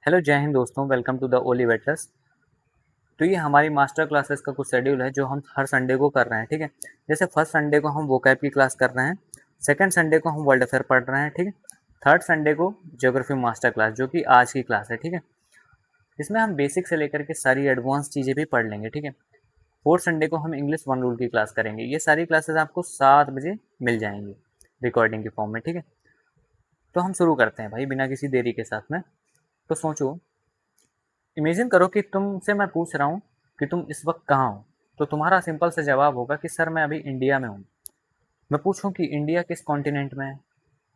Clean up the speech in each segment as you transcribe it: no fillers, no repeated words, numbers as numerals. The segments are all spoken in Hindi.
हेलो जय हिंद दोस्तों, वेलकम टू द ओलिवेटर्स। तो ये हमारी मास्टर क्लासेस का कुछ शेड्यूल है जो हम हर संडे को कर रहे हैं, ठीक है। जैसे फर्स्ट संडे को हम वोकैब की क्लास कर रहे हैं, सेकंड संडे को हम वर्ल्ड अफेयर पढ़ रहे हैं, ठीक है। थर्ड संडे को ज्योग्राफी मास्टर क्लास जो कि आज की क्लास है, ठीक है। इसमें हम बेसिक से लेकर के सारी एडवांस चीज़ें भी पढ़ लेंगे, ठीक है। फोर्थ संडे को हम इंग्लिश वन रूल की क्लास करेंगे। ये सारी क्लासेस आपको 7 बजे मिल जाएंगी रिकॉर्डिंग के फॉर्म में, ठीक है। तो हम शुरू करते हैं भाई बिना किसी देरी के साथ में। तो सोचो, इमेजिन करो कि तुमसे मैं पूछ रहा हूँ कि तुम इस वक्त कहाँ हो। तो तुम्हारा सिंपल सा जवाब होगा कि सर मैं अभी इंडिया में हूँ। मैं पूछूं कि इंडिया किस कॉन्टिनेंट में है,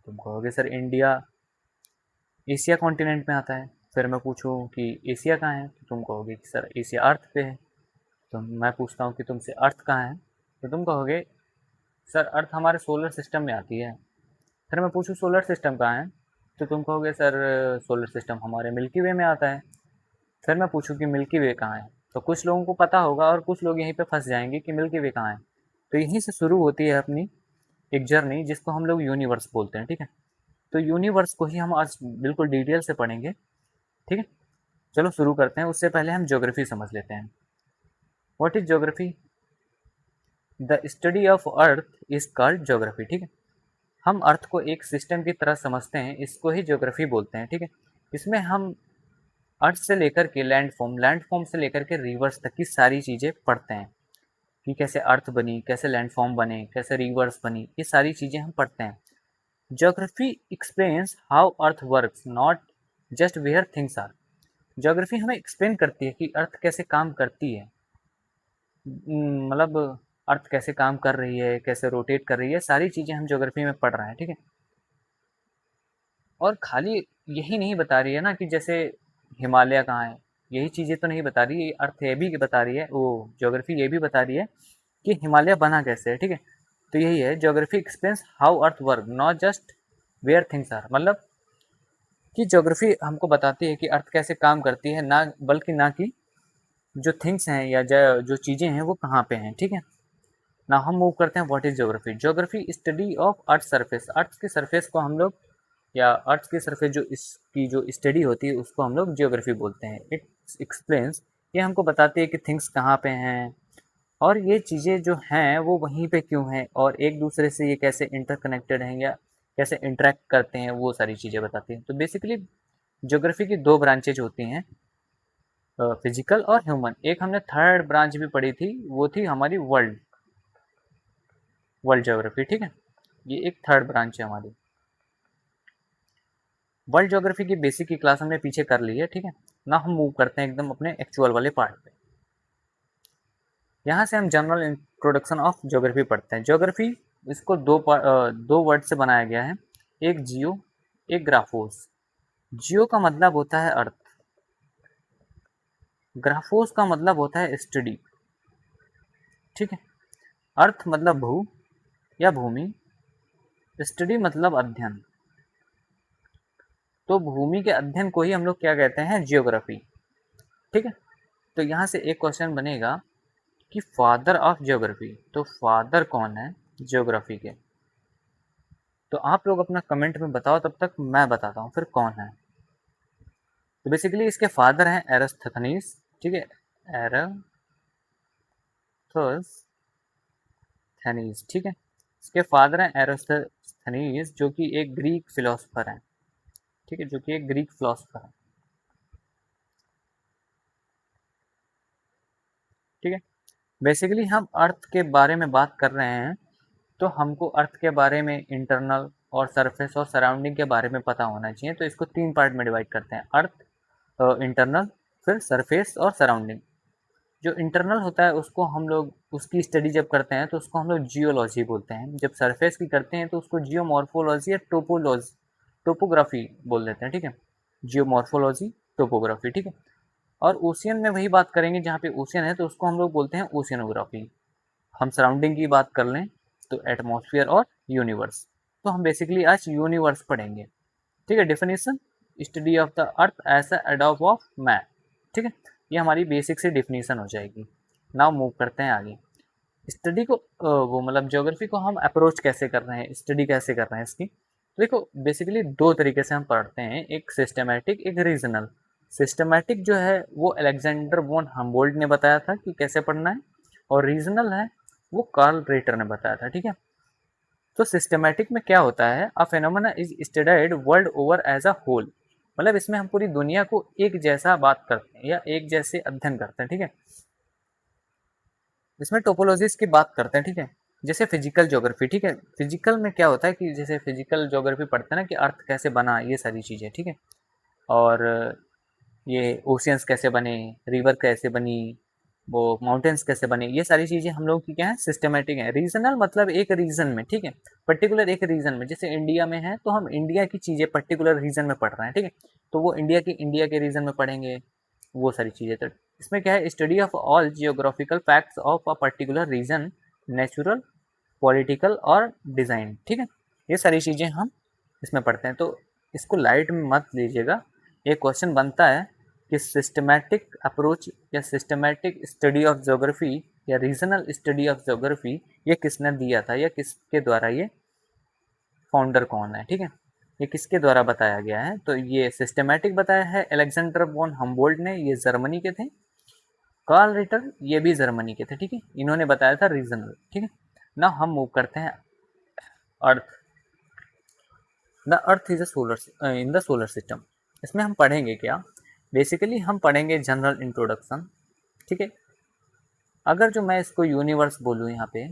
तुम कहोगे सर इंडिया एशिया कॉन्टिनेंट में आता है। फिर मैं पूछूं कि एशिया कहाँ है, तो तुम कहोगे कि सर एशिया अर्थ पे है। तो मैं पूछता हूँ कि तुमसे अर्थ कहाँ है, तो तुम कहोगे सर अर्थ हमारे सोलर सिस्टम में आती है। फिर मैं पूछूं सोलर सिस्टम कहाँ है, तो तुम कहोगे सर सोलर सिस्टम हमारे मिल्की वे में आता है। फिर मैं पूछूं कि मिल्की वे कहाँ है, तो कुछ लोगों को पता होगा और कुछ लोग यहीं पे फंस जाएंगे कि मिल्की वे कहाँ है। तो यहीं से शुरू होती है अपनी एक जर्नी जिसको हम लोग यूनिवर्स बोलते हैं, ठीक है। तो यूनिवर्स को ही हम आज बिल्कुल डिटेल से पढ़ेंगे, ठीक है। चलो शुरू करते हैं। उससे पहले हम ज्योग्राफी समझ लेते हैं। What is geography? The study of earth is called geography, ठीक है। हम अर्थ को एक सिस्टम की तरह समझते हैं, इसको ही ज्योग्राफी बोलते हैं, ठीक है। इसमें हम अर्थ से लेकर के लैंडफॉर्म से लेकर के रिवर्स तक की सारी चीज़ें पढ़ते हैं कि कैसे अर्थ बनी, कैसे लैंडफॉर्म बने, कैसे रिवर्स बनी, ये सारी चीज़ें हम पढ़ते हैं। Geography explains how earth works, not just where things are. Geography हमें एक्सप्लेन करती है कि अर्थ कैसे काम करती है, मतलब अर्थ कैसे काम कर रही है, कैसे रोटेट कर रही है, सारी चीज़ें हम ज्योग्राफी में पढ़ रहे हैं, ठीक है। और खाली यही नहीं बता रही है ना कि जैसे हिमालय कहाँ है, यही चीज़ें तो नहीं बता रही है। अर्थ ये भी बता रही है, वो ज्योग्राफी ये भी बता रही है कि हिमालय बना कैसे है, ठीक है। तो यही है, geography explains how earth work, not just where things are. मतलब कि ज्योग्राफी हमको बताती है कि अर्थ कैसे काम करती है, ना बल्कि ना कि जो थिंग्स हैं या जो चीज़ें हैं वो कहाँ पे हैं, ठीक है ना। हम मूव करते हैं। What is geography? Geography study of earth surface. Earth के सरफेस को हम लोग, या अर्थ की सरफेस जो इसकी जो स्टडी होती है उसको हम लोग ज्योग्राफी बोलते हैं। इट एक्सप्लेन्स, ये हमको बताती है कि थिंग्स कहाँ पे हैं और ये चीज़ें जो हैं वो वहीं पे क्यों हैं और एक दूसरे से ये कैसे इंटरकनेक्टेड हैं या कैसे इंटरेक्ट करते हैं, वो सारी चीज़ें बताती हैं। तो बेसिकली ज्योग्राफी की दो ब्रांचेज होती हैं, फिजिकल और ह्यूमन। एक हमने थर्ड ब्रांच भी पढ़ी थी, वो थी हमारी वर्ल्ड वर्ल्ड ज्योग्राफी, ठीक है। ये एक थर्ड ब्रांच है हमारी। वर्ल्ड ज्योग्राफी की बेसिक की क्लास हमने पीछे कर ली है, ठीक है ना। हम मूव करते हैं एकदम अपने एक्चुअल वाले पार्ट पे। यहाँ से हम जनरल इंट्रोडक्शन ऑफ ज्योग्राफी पढ़ते हैं। ज्योग्राफी इसको दो वर्ड से बनाया गया है, एक जियो, एक ग्राफोस। जियो का मतलब होता है अर्थ, ग्राफोस का मतलब होता है स्टडी, ठीक है। अर्थ मतलब भू या भूमि, स्टडी मतलब अध्ययन। तो भूमि के अध्ययन को ही हम लोग क्या कहते हैं? ज्योग्राफी, ठीक है। तो यहाँ से एक क्वेश्चन बनेगा कि फादर ऑफ ज्योग्राफी, तो फादर कौन है ज्योग्राफी के? तो आप लोग अपना कमेंट में बताओ, तब तक मैं बताता हूँ फिर कौन है। तो बेसिकली इसके फादर हैं एरस्थनीज, ठीक है। एरस्थनीज, ठीक है। इसके फादर हैं एरस्थनीज जो कि एक ग्रीक फिलोसफर हैं, ठीक है, जो कि एक ग्रीक फिलोसफर है, ठीक है। बेसिकली हम अर्थ के बारे में बात कर रहे हैं, तो हमको अर्थ के बारे में इंटरनल और सरफेस और सराउंडिंग के बारे में पता होना चाहिए। तो इसको 3 पार्ट में डिवाइड करते हैं, अर्थ, इंटरनल, फिर सरफेस और सराउंडिंग। जो इंटरनल होता है उसको हम लोग, उसकी स्टडी जब करते हैं तो उसको हम लोग जियोलॉजी बोलते हैं। जब सरफेस की करते हैं तो उसको जियोमॉर्फोलॉजी या टोपोग्राफी बोल देते हैं, ठीक है। जियोमॉर्फोलॉजी, टोपोग्राफी, ठीक है। और ओशियन में वही बात करेंगे, जहाँ पे ओशियन है तो उसको हम लोग बोलते हैं ओशियनोग्राफी। हम सराउंडिंग की बात कर लें तो एटमॉस्फेयर और यूनिवर्स। तो हम बेसिकली आज यूनिवर्स पढ़ेंगे, ठीक है। Definition, study of the earth as a एडॉप ऑफ मैन, ठीक है। ये हमारी बेसिक से डेफिनेशन हो जाएगी। नाउ मूव करते हैं आगे। स्टडी को वो मतलब ज्योग्राफी को हम अप्रोच कैसे कर रहे हैं, स्टडी कैसे कर रहे हैं इसकी, तो देखो बेसिकली दो तरीके से हम पढ़ते हैं, एक सिस्टमेटिक, एक रीजनल। सिस्टमैटिक जो है वो अलेक्जेंडर वॉन हम्बोल्ट ने बताया था कि कैसे पढ़ना है, और रीजनल है वो कार्ल रेटर ने बताया था। ठीक है, तो सिस्टमैटिक में क्या होता है, a phenomena is studied world over as a whole, मतलब इसमें हम पूरी दुनिया को एक जैसा बात करते हैं या एक जैसे अध्ययन करते हैं। ठीक है, इसमें टोपोलॉजीज की बात करते हैं। ठीक है, जैसे फिजिकल ज्योग्राफी। ठीक है, फिजिकल में क्या होता है कि जैसे फिजिकल ज्योग्राफी पढ़ते हैं ना कि अर्थ कैसे बना, ये सारी चीज़ें। ठीक है, और ये ओशियंस कैसे बने, रिवर कैसे बनी, वो माउंटेन्स कैसे बने, ये सारी चीज़ें हम लोग की क्या है, सिस्टमेटिक है। रीजनल मतलब एक रीजन में, ठीक है, पर्टिकुलर एक रीजन में, जैसे इंडिया में है तो हम इंडिया की चीज़ें पर्टिकुलर रीजन में पढ़ रहे हैं। ठीक है, तो वो इंडिया के रीजन में पढ़ेंगे, वो सारी चीज़ें। तो इसमें क्या है, study of all geographical facts of a particular region, natural, political और डिज़ाइन। ठीक है, ये सारी चीज़ें हम इसमें पढ़ते हैं। तो इसको लाइट में मत लीजिएगा, एक क्वेश्चन बनता है कि सिस्टमैटिक अप्रोच या सिस्टमैटिक स्टडी ऑफ ज्योग्राफी या रीजनल स्टडी ऑफ ज्योग्राफी ये किसने दिया था, या किसके द्वारा, ये फाउंडर कौन है। ठीक है, ये किसके द्वारा बताया गया है, तो ये सिस्टमैटिक बताया है अलेक्जेंडर वॉन हम्बोल्ट ने, ये जर्मनी के थे। कार्ल रिटर ये भी जर्मनी के थे। ठीक है, इन्होंने बताया था रीजनल। ठीक है, ना हम मूव करते हैं earth. The earth is in the solar system. इसमें हम पढ़ेंगे क्या, बेसिकली हम पढ़ेंगे जनरल इंट्रोडक्शन। ठीक है, अगर जो मैं इसको यूनिवर्स बोलूँ यहाँ पे,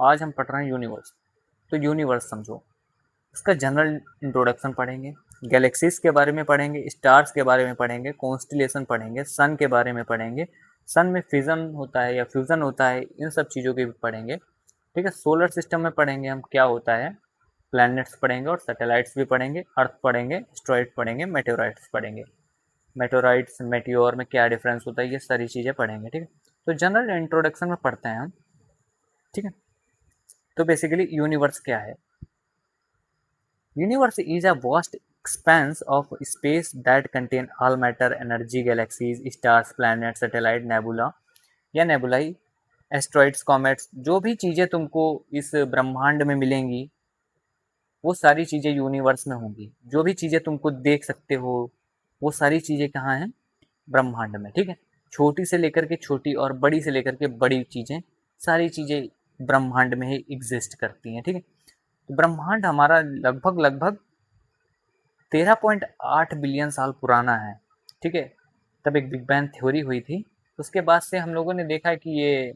आज हम पढ़ रहे हैं यूनिवर्स, तो यूनिवर्स समझो, इसका जनरल इंट्रोडक्शन पढ़ेंगे, गैलेक्सीज के बारे में पढ़ेंगे, स्टार्स के बारे में पढ़ेंगे, कॉन्स्टिलेशन पढ़ेंगे, सन के बारे में पढ़ेंगे, सन में फिजन होता है या फ्यूज़न होता है, इन सब चीज़ों के भी पढ़ेंगे। ठीक है, सोलर सिस्टम में पढ़ेंगे हम क्या होता है, प्लैनेट्स पढ़ेंगे और सैटेलाइट्स भी पढ़ेंगे, अर्थ पढ़ेंगे, एस्ट्रॉइड पढ़ेंगे, मेटेओराइट्स पढ़ेंगे। मेटेओराइट्स मेटियोर में क्या डिफरेंस होता है, ये सारी चीज़ें पढ़ेंगे। ठीक है, तो जनरल इंट्रोडक्शन में पढ़ते हैं हम। ठीक है, तो बेसिकली यूनिवर्स क्या है, universe is a vast expanse of space that contain all matter, energy, galaxies, stars, planets, satellite, nebula या nebulae, एस्ट्रॉइड्स, कॉमेट्स, जो भी चीज़ें तुमको इस ब्रह्मांड में मिलेंगी वो सारी चीज़ें यूनिवर्स में होंगी। जो भी चीज़ें तुमको देख सकते हो वो सारी चीज़ें कहाँ हैं, ब्रह्मांड में। ठीक है, छोटी से लेकर के छोटी और बड़ी से लेकर के बड़ी चीज़ें, सारी चीज़ें ब्रह्मांड में ही एग्जिस्ट करती हैं। ठीक है, तो ब्रह्मांड हमारा लगभग लगभग 13.8 बिलियन साल पुराना है। ठीक है, तब एक बिग बैंग थ्योरी हुई थी, उसके बाद से हम लोगों ने देखा कि ये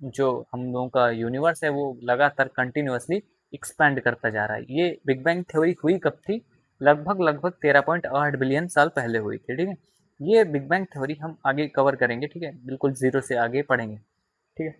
जो हम लोगों का यूनिवर्स है वो लगातार कंटिन्यूअसली एक्सपैंड करता जा रहा है। ये बिग बैंग थ्योरी हुई कब थी, लगभग लगभग 13.8 बिलियन साल पहले हुई थी। ठीक है, ये बिग बैंग थ्योरी हम आगे कवर करेंगे। ठीक है, बिल्कुल जीरो से आगे पढ़ेंगे। ठीक है,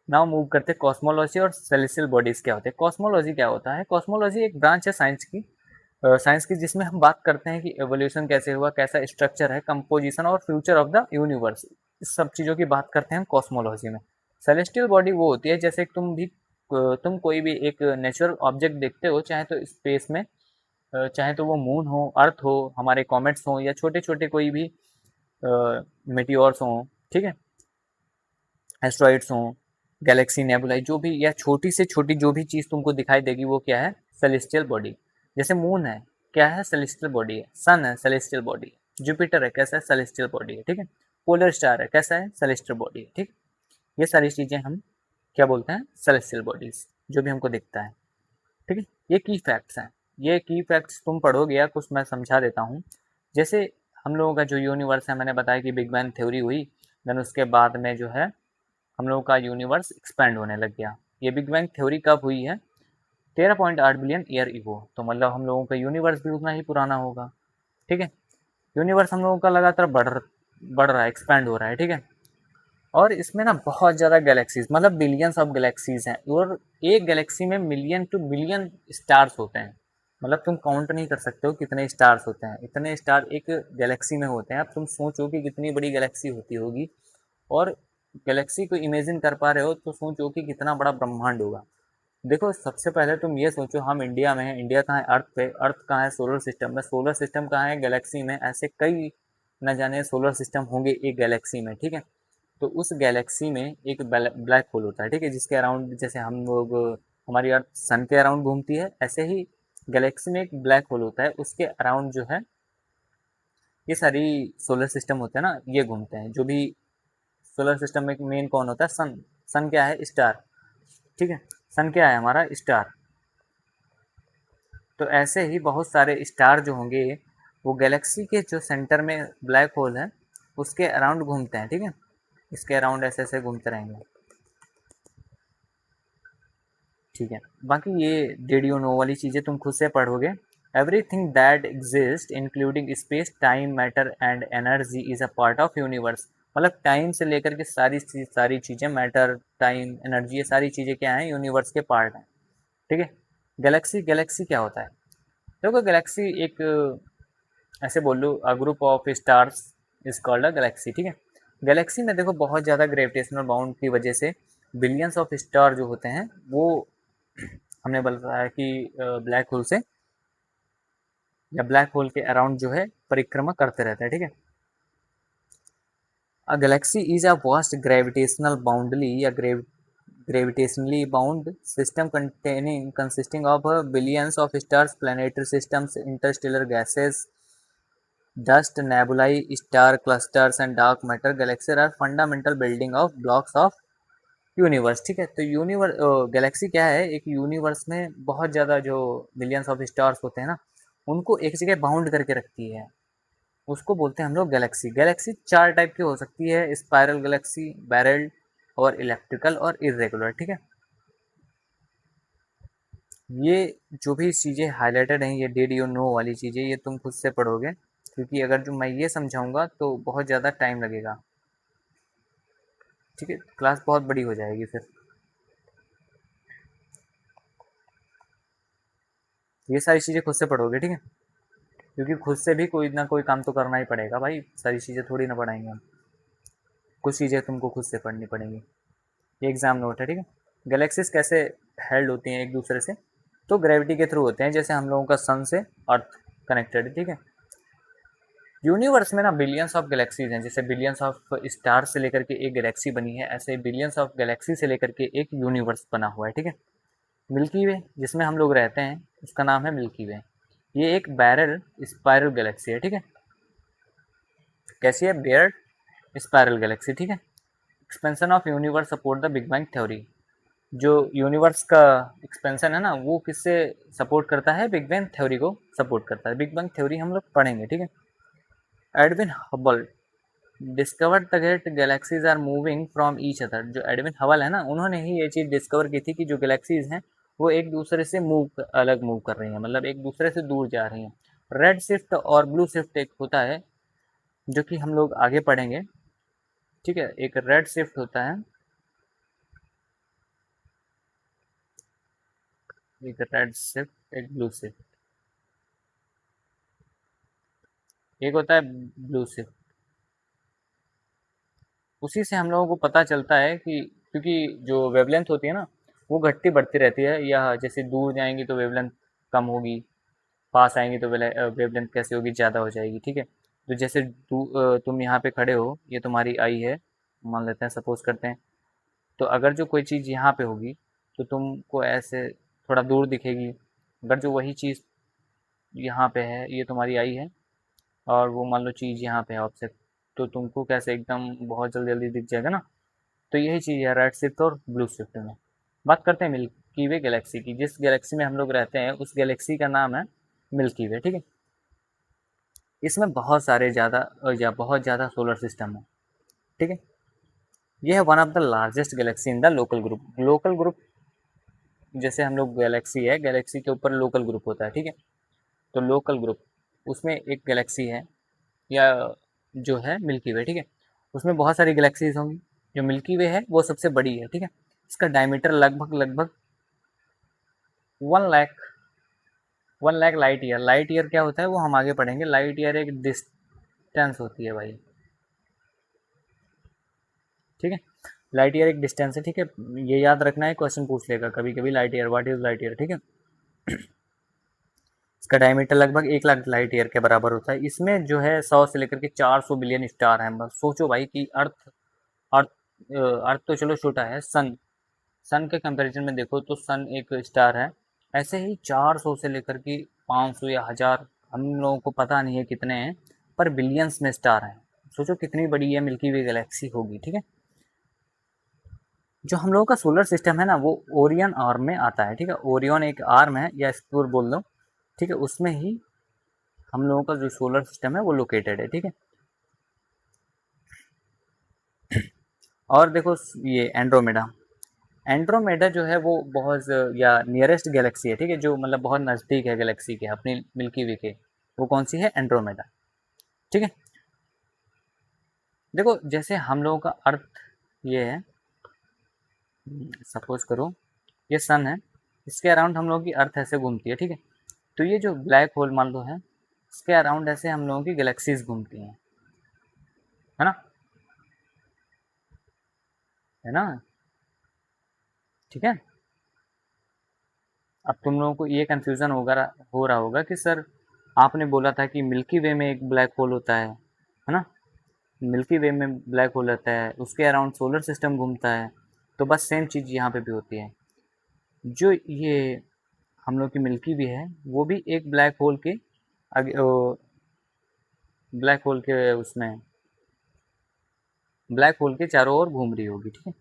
नाउ मूव करते हैं कॉस्मोलॉजी और सेलेस्टियल बॉडीज क्या होते हैं। कॉस्मोलॉजी क्या होता है, कॉस्मोलॉजी एक ब्रांच है साइंस की जिसमें हम बात करते हैं कि एवोल्यूशन कैसे हुआ, कैसा स्ट्रक्चर है, कंपोजिशन और फ्यूचर ऑफ द यूनिवर्स, इस सब चीज़ों की बात करते हैं हम कॉस्मोलॉजी में। सेलेस्टियल बॉडी वो होती है जैसे तुम कोई भी एक नेचुरल ऑब्जेक्ट देखते हो, चाहे तो स्पेस में, चाहे तो वो मून हो, अर्थ हो, हमारे कॉमेट्स हो, या छोटे छोटे कोई भी मेटियोर्स हों। ठीक है, एस्ट्रॉइड्स हों, गैलेक्सी, नेबुलाई, जो भी, या छोटी से छोटी जो भी चीज़ तुमको दिखाई देगी वो क्या है, सेलेस्टियल बॉडी। जैसे मून है, क्या है, सेलेस्टियल बॉडी है। सन है, सेलेस्टियल बॉडी है। जुपिटर है, कैसा है, सेलेस्टियल बॉडी है। ठीक है, पोलर स्टार है, कैसा है, सेलेस्टियल बॉडी है। ठीक, ये सारी चीज़ें हम क्या बोलते हैं, सेलेस्टियल बॉडीज, जो भी हमको दिखता है। ठीक है, ये की फैक्ट्स हैं। ये की फैक्ट्स तुम पढ़ोगे या कुछ मैं समझा देता हूँ। जैसे हम लोगों का जो यूनिवर्स है, मैंने बताया कि बिग बैंग थ्योरी हुई, देन उसके बाद में जो है हम लोगों का यूनिवर्स एक्सपैंड होने लग गया। ये बिग बैंग थ्योरी कब हुई है, 13.8 बिलियन ईयर ईगो, तो मतलब हम लोगों का यूनिवर्स भी उतना ही पुराना होगा। ठीक है, यूनिवर्स हम लोगों का लगातार बढ़ रहा है, एक्सपैंड हो रहा है। ठीक है, और इसमें ना बहुत ज़्यादा गैलेक्सीज, मतलब बिलियंस ऑफ गैलेक्सीज हैं, और एक गैलेक्सी में मिलियन टू बिलियन स्टार्स होते हैं। मतलब तुम काउंट नहीं कर सकते हो कितने स्टार्स होते हैं, इतने स्टार एक गैलेक्सी में होते हैं। अब तुम सोचो कि कितनी बड़ी गैलेक्सी होती होगी, और गैलेक्सी को इमेजिन कर पा रहे हो तो सोचो कि कितना बड़ा ब्रह्मांड होगा। देखो, सबसे पहले तुम ये सोचो, हम इंडिया में हैं, इंडिया कहाँ है, अर्थ पे, अर्थ कहाँ है, सोलर सिस्टम में, सोलर सिस्टम कहाँ है, गैलेक्सी में। ऐसे कई न जाने सोलर सिस्टम होंगे एक गैलेक्सी में। ठीक है, तो उस गैलेक्सी में एक ब्लैक होल होता है। ठीक है, जिसके अराउंड, जैसे हम लोग, हमारी अर्थ सन के अराउंड घूमती है, ऐसे ही गैलेक्सी में एक ब्लैक होल होता है, उसके अराउंड जो है ये सारी सोलर सिस्टम होते हैं ना, ये घूमते हैं। जो भी सोलर सिस्टम में मेन कौन होता है? सन। सन क्या है? स्टार। ठीक है, सन क्या है हमारा? स्टार। तो ऐसे ही बहुत सारे स्टार जो होंगे वो गैलेक्सी के जो सेंटर में ब्लैक होल है उसके अराउंड घूमते हैं। ठीक है, इसके अराउंड ऐसे ऐसे घूमते रहेंगे। ठीक है, बाकी ये रेडियो नो वाली चीज़ें तुम खुद से पढ़ोगे। Everything that exist including space time matter and energy is a part of universe. मतलब टाइम से लेकर के सारी चीज़ें, मैटर टाइम एनर्जी, ये सारी चीज़ें क्या हैं? यूनिवर्स के पार्ट हैं। ठीक है, गैलेक्सी, गैलेक्सी क्या होता है? देखो गैलेक्सी एक, ऐसे बोल लो, a group of stars is called a galaxy. ठीक है, गैलेक्सी में देखो बहुत ज़्यादा ग्रेविटेशनल बाउंड की वजह से बिलियंस ऑफ स्टार जो होते हैं वो हमने बताया कि ब्लैक होल से या ब्लैक होल के अराउंड जो है परिक्रमा करते रहते हैं। ठीक है, a galaxy is a vast gravitational बाउंडली या gravitationally bound system consisting of billions of stars, planetary systems, interstellar gases, dust, nebulae, star clusters and dark matter. Galaxies are fundamental building of blocks of universe. ठीक है, तो यूनिवर्स, गैलेक्सी क्या है? एक यूनिवर्स में बहुत ज़्यादा जो बिलियंस ऑफ स्टार्स होते हैं ना, उनको एक जगह बाउंड करके रखती है, उसको बोलते हैं हम लोग गैलेक्सी। गैलेक्सी चार टाइप की हो सकती है: स्पायरल गैलेक्सी, बैरल्ड और इलेक्ट्रिकल और इरेगुलर। ठीक है, ये जो भी चीज़ें हाईलाइटेड हैं, ये डिड यू नो वाली चीज़ें, ये तुम खुद से पढ़ोगे, क्योंकि अगर जो मैं ये समझाऊंगा तो बहुत ज़्यादा टाइम लगेगा। ठीक है, क्लास बहुत बड़ी हो जाएगी फिर। ये सारी चीज़ें खुद से पढ़ोगे। ठीक है, क्योंकि खुद से भी कोई ना कोई काम तो करना ही पड़ेगा भाई, सारी चीज़ें थोड़ी ना पढ़ाएंगे हम, कुछ चीज़ें तुमको खुद से पढ़नी पड़ेंगी। ये एग्जाम नोट है। ठीक है, गैलेक्सीज कैसे हेल्ड होती हैं एक दूसरे से? तो ग्रेविटी के थ्रू होते हैं, जैसे हम लोगों का सन से अर्थ कनेक्टेड है। ठीक है, यूनिवर्स में ना बिलियंस ऑफ गैलेक्सीज हैं, जैसे बिलियंस ऑफ स्टार से लेकर के एक गैलेक्सी बनी है, ऐसे बिलियंस ऑफ गैलेक्सी से लेकर के एक यूनिवर्स बना हुआ है। ठीक है, मिल्की वे जिसमें हम लोग रहते हैं उसका नाम है मिल्की वे। ये एक बैरल स्पायरल गैलेक्सी है। ठीक है, कैसी है? Barred spiral galaxy. ठीक है, expansion of universe support the big bang theory. जो यूनिवर्स का एक्सपेंशन है ना, वो किससे सपोर्ट करता है? बिग बैंग थ्योरी को सपोर्ट करता है। बिग बैंग थ्योरी हम लोग पढ़ेंगे। ठीक है, Edwin Hubble discovered the that galaxies are moving from each other. जो एडविन हबल है ना, उन्होंने ही ये चीज़ डिस्कवर की थी कि जो गैलेक्सीज हैं वो एक दूसरे से अलग मूव कर रही हैं, मतलब एक दूसरे से दूर जा रही हैं। रेड शिफ्ट और ब्लू शिफ्ट एक होता है जो कि हम लोग आगे पढ़ेंगे। ठीक है, एक रेड शिफ्ट होता है, एक रेड शिफ्ट, एक ब्लू शिफ्ट, एक होता है ब्लू शिफ्ट। उसी से हम लोगों को पता चलता है कि, क्योंकि जो वेवलेंथ होती है ना वो घटती बढ़ती रहती है, या जैसे दूर जाएंगी तो वेवलेंथ कम होगी, पास आएंगी तो वेवलेंथ कैसे होगी? ज़्यादा हो जाएगी। ठीक है, तो जैसे तुम यहाँ पे खड़े हो, ये तुम्हारी आई है, मान लेते हैं, सपोज करते हैं। तो अगर जो कोई चीज़ यहाँ पे होगी तो तुमको ऐसे थोड़ा दूर दिखेगी। अगर जो वही चीज़ यहाँ पे है, ये तुम्हारी आई है, और वो मान लो चीज़ यहाँ पे है ऑब्जेक्ट, तो तुमको कैसे एकदम बहुत जल्दी जल्दी दिख जाएगा ना। तो यही चीज़ है रेड शिफ्ट और ब्लू शिफ्ट में। बात करते हैं मिल्की वे गैलेक्सी की। जिस गैलेक्सी में हम लोग रहते हैं उस गैलेक्सी का नाम है मिल्की वे। ठीक है, इसमें बहुत सारे ज़्यादा या बहुत ज़्यादा सोलर सिस्टम है। ठीक है, यह है one of the largest Galaxy in the local group. Local group, जैसे हम लोग गैलेक्सी है, गैलेक्सी के ऊपर लोकल ग्रुप होता है। ठीक है, तो लोकल ग्रुप उसमें एक गैलेक्सी है, या जो है मिल्की वे। ठीक है, उसमें बहुत सारी गैलेक्सीज होंगी, जो मिल्की वे है वो सबसे बड़ी है। ठीक है, इसका डायमीटर लगभग लगभग 1 lakh, 1 lakh light year. Light year क्या होता है वो हम आगे पढ़ेंगे। लाइट ईयर एक डिस्टेंस होती है भाई। ठीक है, लाइट ईयर एक डिस्टेंस है। ठीक है, ये याद रखना है, क्वेश्चन पूछ लेगा कभी कभी, light year, what is light year. ठीक है, इसका डायमीटर लगभग 1 लाख लाइट ईयर के बराबर होता है। इसमें जो है 100 से लेकर के 400 बिलियन स्टार हैं। बस सोचो भाई कि अर्थ अर्थ तो चलो छोटा है, सन, सन के कंपैरिजन में देखो तो सन एक स्टार है। ऐसे ही 400 से लेकर के 500 या 1000, हम लोगों को पता नहीं है कितने हैं, पर बिलियंस में स्टार हैं। सोचो कितनी बड़ी ये मिल्की वे गैलेक्सी होगी, ठीक है। जो हम लोगों का सोलर सिस्टम है ना वो ओरियन आर्म में आता है, ठीक है। ओरियन एक आर्म है या स्क्वायर बोल दो, ठीक है। उसमें ही हम लोगों का जो सोलर सिस्टम है वो लोकेटेड है, ठीक है। और देखो ये एंड्रोमेडा, एंड्रोमेडा जो है वो बहुत या नियरेस्ट गैलेक्सी है, ठीक है, जो मतलब बहुत नज़दीक है गैलेक्सी के अपनी मिल्की वे के। वो कौन सी है? एंड्रोमेडा, ठीक है। देखो जैसे हम लोगों का अर्थ ये है, सपोज करो ये सन है, इसके अराउंड हम लोगों की अर्थ ऐसे घूमती है, ठीक है। तो ये जो ब्लैक होल मान लो है, इसके अराउंड ऐसे हम लोगों की गैलेक्सीज घूमती हैं, है ना, है ना, ठीक है। अब तुम लोगों को ये कन्फ्यूज़न हो रहा होगा कि सर आपने बोला था कि मिल्की वे में एक ब्लैक होल होता है ना, मिल्की वे में ब्लैक होल रहता है, उसके अराउंड सोलर सिस्टम घूमता है। तो बस सेम चीज़ यहाँ पे भी होती है। जो ये हम लोग की मिल्की वे है वो भी एक ब्लैक होल के आगे, ब्लैक होल के उसमें ब्लैक होल के चारों ओर घूम रही होगी, ठीक है।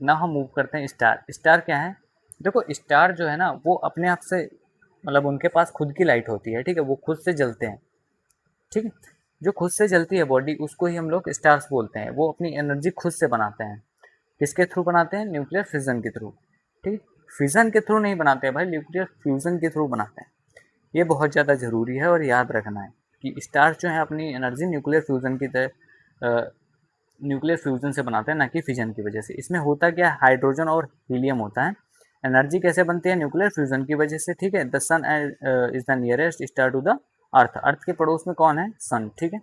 ना हम मूव करते हैं स्टार। स्टार क्या है? देखो स्टार जो है ना वो अपने आप से मतलब उनके पास खुद की लाइट होती है, ठीक है, वो खुद से जलते हैं, ठीक है। जो खुद से जलती है बॉडी उसको ही हम लोग स्टार्स बोलते हैं। वो अपनी एनर्जी खुद से बनाते हैं। किसके थ्रू बनाते हैं? न्यूक्लियर फिजन के थ्रू, ठीक है। फिजन के थ्रू नहीं बनाते हैं भाई, न्यूक्लियर फ्यूजन के थ्रू बनाते हैं। ये बहुत ज़्यादा ज़रूरी है और याद रखना है कि स्टार्स जो है अपनी एनर्जी न्यूक्लियर फ्यूजन की तरह न्यूक्लियर फ्यूजन से बनाते हैं, ना कि फिजन की वजह से। इसमें होता क्या है? हाइड्रोजन और हीलियम होता है। एनर्जी कैसे बनती है? न्यूक्लियर फ्यूजन की वजह से, ठीक है। The sun is the nearest star to the earth. Earth के पड़ोस में कौन है? सन, ठीक है।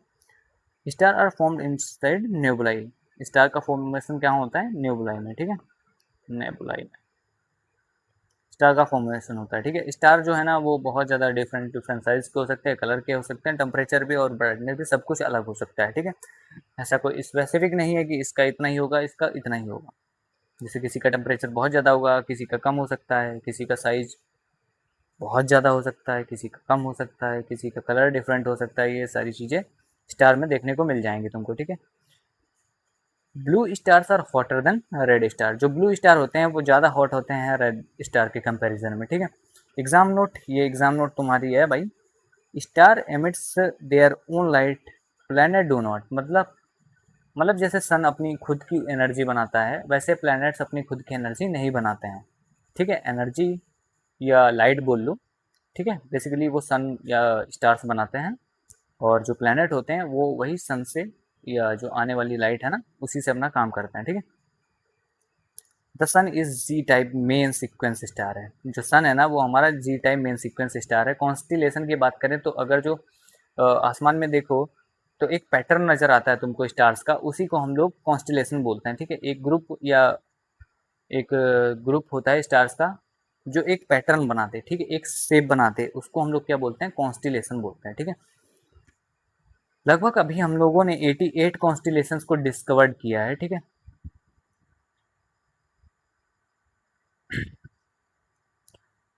Star are formed inside nebulae. Star का फॉर्मेशन क्या होता है? नेबुलाई में, ठीक है, नेबुलाई में स्टार का फॉर्मेशन होता है, ठीक है। स्टार जो है ना वो बहुत ज़्यादा डिफरेंट डिफरेंट साइज के हो सकते हैं, कलर के हो सकते हैं, टेम्परेचर भी और ब्राइटनेस भी सब कुछ अलग हो सकता है, ठीक है। ऐसा कोई स्पेसिफिक नहीं है कि इसका इतना ही होगा, इसका इतना ही होगा। जैसे किसी का टेम्परेचर बहुत ज़्यादा होगा, किसी का कम हो सकता है, किसी का साइज बहुत ज़्यादा हो सकता है, किसी का कम हो सकता है, किसी का कलर डिफरेंट हो सकता है। ये सारी चीज़ें स्टार में देखने को मिल जाएंगी तुमको, ठीक है। Blue stars are hotter than red star. जो ब्लू स्टार होते हैं वो ज़्यादा हॉट होते हैं रेड स्टार के कंपैरिजन में, ठीक है। एग्जाम नोट, ये एग्जाम नोट तुम्हारी है भाई। Star emits their own light, planet do not. मतलब जैसे सन अपनी खुद की एनर्जी बनाता है वैसे प्लैनेट्स अपनी खुद की एनर्जी नहीं बनाते हैं, ठीक है। एनर्जी या लाइट बोल लो, ठीक है। बेसिकली वो सन या स्टार्स बनाते हैं और जो प्लैनेट होते हैं वो वही सन से या जो आने वाली लाइट है ना उसी से अपना काम करते हैं, ठीक है। The sun is G type main sequence star है। जो सन है ना वो हमारा G type main sequence star है। कॉन्स्टिलेशन की बात करें तो अगर जो आसमान में देखो तो एक पैटर्न नज़र आता है तुमको स्टार्स का, उसी को हम लोग कॉन्स्टिलेशन बोलते हैं, ठीक है। एक ग्रुप या एक ग्रुप होता है स्टार्स का जो एक पैटर्न बनाते हैं, ठीक है, एक शेप बनाते हैं, उसको हम लोग क्या बोलते हैं? कॉन्स्टिलेशन बोलते हैं, ठीक है। लगभग अभी हम लोगों ने 88 कॉन्स्टिलेशंस को डिस्कवर्ड किया है, ठीक है।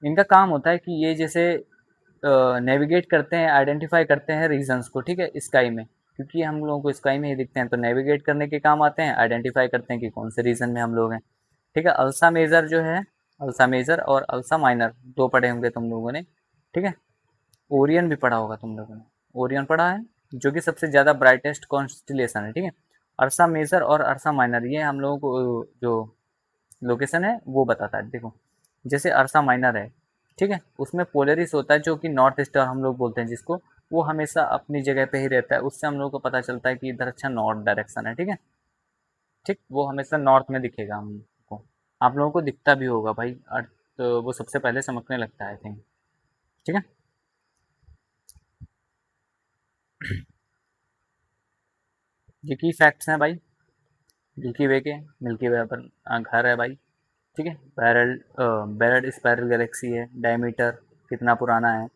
इनका काम होता है कि ये जैसे नेविगेट करते हैं, आइडेंटिफाई करते हैं रीजन्स को, ठीक है, स्काई में। क्योंकि हम लोगों को स्काई में ही दिखते हैं तो नेविगेट करने के काम आते हैं, आइडेंटिफाई करते हैं कि कौन से रीजन में हम लोग हैं, ठीक है। अल्सा मेजर जो है, अल्सा मेजर और अल्सा माइनर दो पढ़े होंगे तुम लोगों ने, ठीक है। ओरियन भी पढ़ा होगा तुम लोगों ने, ओरियन पढ़ा है जो कि सबसे ज़्यादा ब्राइटेस्ट कॉन्स्टिलेशन है, ठीक है। अर्सा मेजर और अर्सा माइनर ये हम लोगों को जो लोकेशन है वो बताता है। देखो जैसे अर्सा माइनर है, ठीक है, उसमें पोलरिस होता है जो कि नॉर्थ स्टार हम लोग बोलते हैं जिसको, वो हमेशा अपनी जगह पे ही रहता है। उससे हम लोगों को पता चलता है कि इधर अच्छा नॉर्थ डायरेक्शन है, ठीक है। ठीक, वो हमेशा नॉर्थ में दिखेगा हमको। आप लोगों को दिखता भी होगा भाई अर्थ, तो वो सबसे पहले चमकने लगता है आई थिंक, ठीक है। ये की फैक्ट्स हैं भाई मिल्की वे के। मिल्की वे पर घर है भाई, ठीक है। बैरल स्पायरल गैलेक्सी है। डायमीटर कितना पुराना है?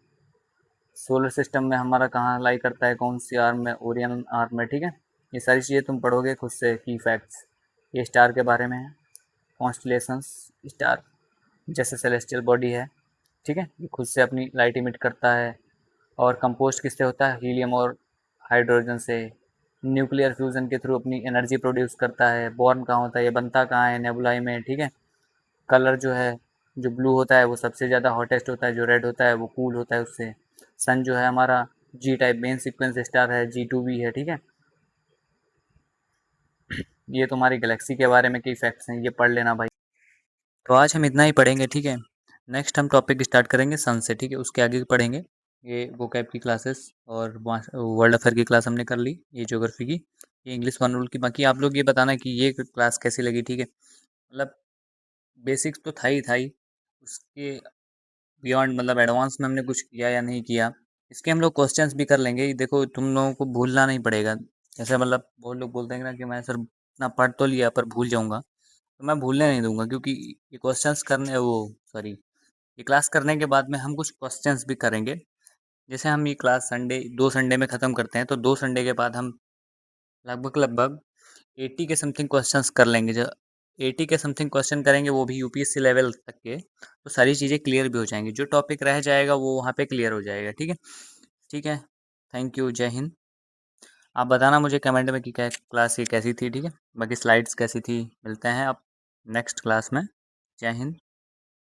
सोलर सिस्टम में हमारा कहाँ लाई करता है? कौन सी आर्म में? ओरियन आर्म में, ठीक है। ये सारी चीज़ें तुम पढ़ोगे खुद से, की फैक्ट्स। ये स्टार के बारे में है, कॉन्स्टलेशंस। स्टार जैसे सेलेस्टियल बॉडी है, ठीक है, ये खुद से अपनी लाइट इमिट करता है। और कंपोस्ट किससे होता है, हीलियम और हाइड्रोजन से। न्यूक्लियर फ्यूजन के थ्रू अपनी एनर्जी प्रोड्यूस करता है। बॉर्न कहाँ होता है, ये बनता कहाँ है, नेबुलाई में, ठीक है। कलर जो है, जो ब्लू होता है वो सबसे ज़्यादा हॉटेस्ट होता है, जो रेड होता है वो कूल होता है उससे। सन जो है हमारा G type main sequence star है, G2b है, ठीक है। ये तुम्हारी गैलेक्सी के बारे में कई फैक्ट्स हैं, ये पढ़ लेना भाई। तो आज हम इतना ही पढ़ेंगे, ठीक है। नेक्स्ट हम टॉपिक स्टार्ट करेंगे सन से, ठीक है। उसके आगे पढ़ेंगे ये वोकैब की क्लासेस, और वर्ल्ड अफेयर की क्लास हमने कर ली, ये ज्योग्राफी की, ये इंग्लिश वन रूल की। बाकी आप लोग ये बताना कि ये क्लास कैसी लगी, ठीक है। मतलब बेसिक्स तो था ही, उसके बियॉन्ड मतलब एडवांस में हमने कुछ किया या नहीं किया। इसके हम लोग क्वेश्चंस भी कर लेंगे। देखो तुम लोगों को भूलना नहीं पड़ेगा। जैसे मतलब बहुत लोग बोलते हैं ना कि मैं सर इतना पढ़ तो लिया पर भूल जाऊंगा, तो मैं भूलने नहीं दूंगा, क्योंकि ये क्वेश्चंस करने वो सॉरी ये क्लास करने के बाद में हम कुछ क्वेश्चंस भी करेंगे। जैसे हम ये क्लास संडे 2 संडे में ख़त्म करते हैं, तो 2 संडे के बाद हम लगभग लगभग 80 के समथिंग क्वेश्चंस कर लेंगे। जो 80 के समथिंग क्वेश्चन करेंगे वो भी यूपीएससी लेवल तक के, तो सारी चीज़ें क्लियर भी हो जाएंगी। जो टॉपिक रह जाएगा वो वहाँ पे क्लियर हो जाएगा, ठीक है। ठीक है, थैंक यू, जय हिंद। आप बताना मुझे कमेंट में कि क्या क्लास ये कैसी थी, ठीक है। बाकी स्लाइड्स कैसी थी। मिलते हैं आप नेक्स्ट क्लास में। जय हिंद।